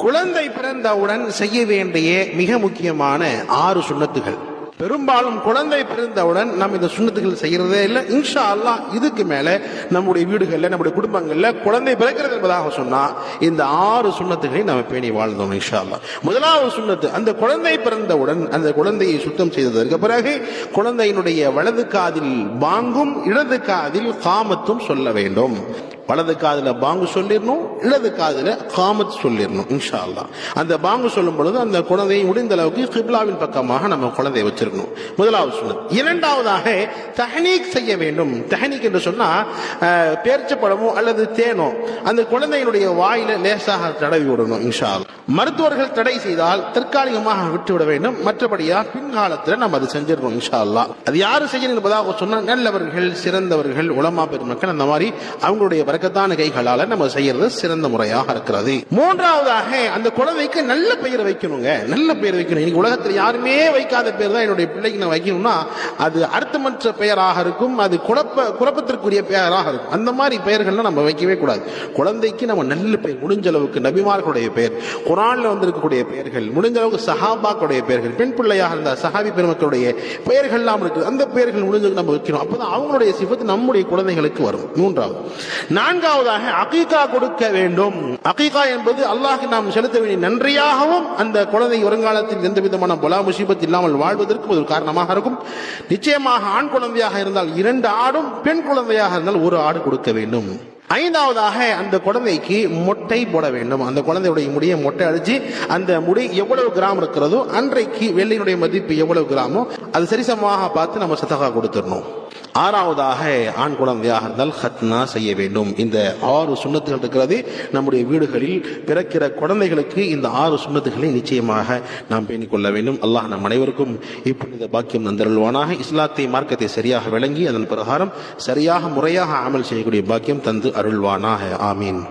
குழந்தை பிறந்தவுடன் செய்ய வேண்டிய மிக முக்கியமான 6 சுன்னத்துகள். பெரும்பாலும் குழந்தை பிறந்தவுடன் நம்ம இந்த சுன்னத்துகள் செய்யறதே இல்லை. இன்ஷா அல்லாஹ் இதுக்கு மேல நம்முடைய வீடுகள்ல நம்முடைய குடும்பங்கள்ல குழந்தை பிறக்கிறது என்பதாக சொன்னா இந்த 6 சுன்னத்துகளை நம்ம பேணி வாழ்ந்தோம் இன்ஷா அல்லாஹ். முதலாவது சுன்னத்து, அந்த குழந்தை பிறந்தவுடன் அந்த குழந்தையை சுத்தம் செய்ததற்கு பிறகு குழந்தையினுடைய வலது காதில் பாங்கும் இடது காதில் காமத்தும் சொல்ல வேண்டும். வலது காதுல பாங்கு சொல்லிடணும், இடது காதுல காமத் சொல்லிடணும் இன்ஷா அல்லாஹ். அந்த பாங்கு சொல்லும் பொழுது அந்த குழந்தையை முடிந்த அளவுக்கு கிப்லாவின் பக்கமாக நம்ம குழந்தையை வச்சிருக்கணும். முதலாவது சுன்னத். இரண்டாவதாக தஹ்னீக் செய்ய வேண்டும். தஹ்னீக் என்று சொன்னா பேர்ச்சப்பழமோ அல்லது தேனோ அந்த குழந்தையினுடைய வாயில லேசாக தடவி விடணும் இன்ஷா அல்லாஹ். மருத்துவர்கள் தடை செய்தால் தற்காலிகமாக விட்டுவிட வேண்டும், மற்றபடியா பின்காலத்தில் நம்ம அதை செஞ்சிடணும் இன்ஷா அல்லாஹ். அது யாரு செய்யணும் என்பதாக சொன்னா நல்லவர்கள், சிறந்தவர்கள், உலமா பெருமக்கள், அந்த மாதிரி அவங்களுடைய பரக்கத்தான கைகளால நம்ம செய்யறது சிறந்த முறையாக இருக்கிறது. மூன்றாவதாக அந்த குழந்தைக்கு நல்ல பெயர் வைக்கணுங்க. நல்ல பெயர் வைக்கணும். இன்னைக்கு உலகத்தில் யாருமே வைக்காத பேர் தான் என்னுடைய பிள்ளைக்கு நான் வைக்கணும்னா அது அர்த்தமற்ற பெயராக இருக்கும், அது குழப்பத்திற்குரிய பெயராக இருக்கும். அந்த மாதிரி பெயர்கள்லாம் நம்ம வைக்கவே கூடாது. குழந்தைக்கு நம்ம நல்ல பெயர், முடிஞ்ச அளவுக்கு நபிமார்களுடைய பெயர், குர்ஆன்ல வந்திருக்கக்கூடிய பெயர்கள், முடிஞ்ச அளவுக்கு சஹாபாக்களுடைய பெயர்கள், பெண் பிள்ளையாக இருந்த சஹாபி பெருமக்களுடைய பெயர்கள் எல்லாம் இருக்குது, அந்த பெயர்கள் முடிஞ்சதுக்கு நம்ம வைக்கணும். அப்பதான் அவங்களுடைய சிஃபத் நம்முடைய குழந்தைகளுக்கு வரும். மூன்றாவது. நான்காவதாக அகீகா கொடுக்க வேண்டும். அகீகா என்பது அல்லாஹ்க்கு நாம் செலுத்த வேண்டிய நன்றியாகவும் அந்த குழந்தை வருங்காலத்தில் எந்த விதமான பலா முசீபத் இல்லாமல் வாழ்வதற்கு ஒரு காரணமாக இருக்கும். நிச்சயமாக ஆண் குழந்தையாக இருந்தால் 2 ஆடும், பெண் குழந்தையாக இருந்தால் 1 ஆடு கொடுக்க வேண்டும். ஐந்தாவதாக அந்த குழந்தைக்கு மொட்டை போட வேண்டும். அந்த குழந்தையுடைய முடியை மொட்டை அடிச்சு அந்த முடி எவ்வளவு கிராம் இருக்கிறதோ அன்றைக்கு வெள்ளையினுடைய மதிப்பு எவ்வளவு கிராமோ அது சரிசமமாக பார்த்து நம்ம சதகா கொடுத்துடணும். ஆறாவதாக ஆண் குழந்தையாக இருந்தால் ஹத்னா செய்ய வேண்டும். இந்த 6 சுன்னத்துகள் இருக்கிறது. நம்முடைய வீடுகளில் பிறக்கிற குழந்தைகளுக்கு இந்த 6 சுன்னத்துகளை நிச்சயமாக நாம் பேணிக் கொள்ள வேண்டும். அல்லாஹ் நம் அனைவருக்கும் இப்பொழுது பாக்கியம் தந்தருள்வானாக. இஸ்லாத்தை, மார்க்கத்தை சரியாக விளங்கி அதன் பிரகாரம் சரியாக முறையாக அமல் செய்யக்கூடிய பாக்கியம் தந்து அருள்வானாக. ஆமீன்.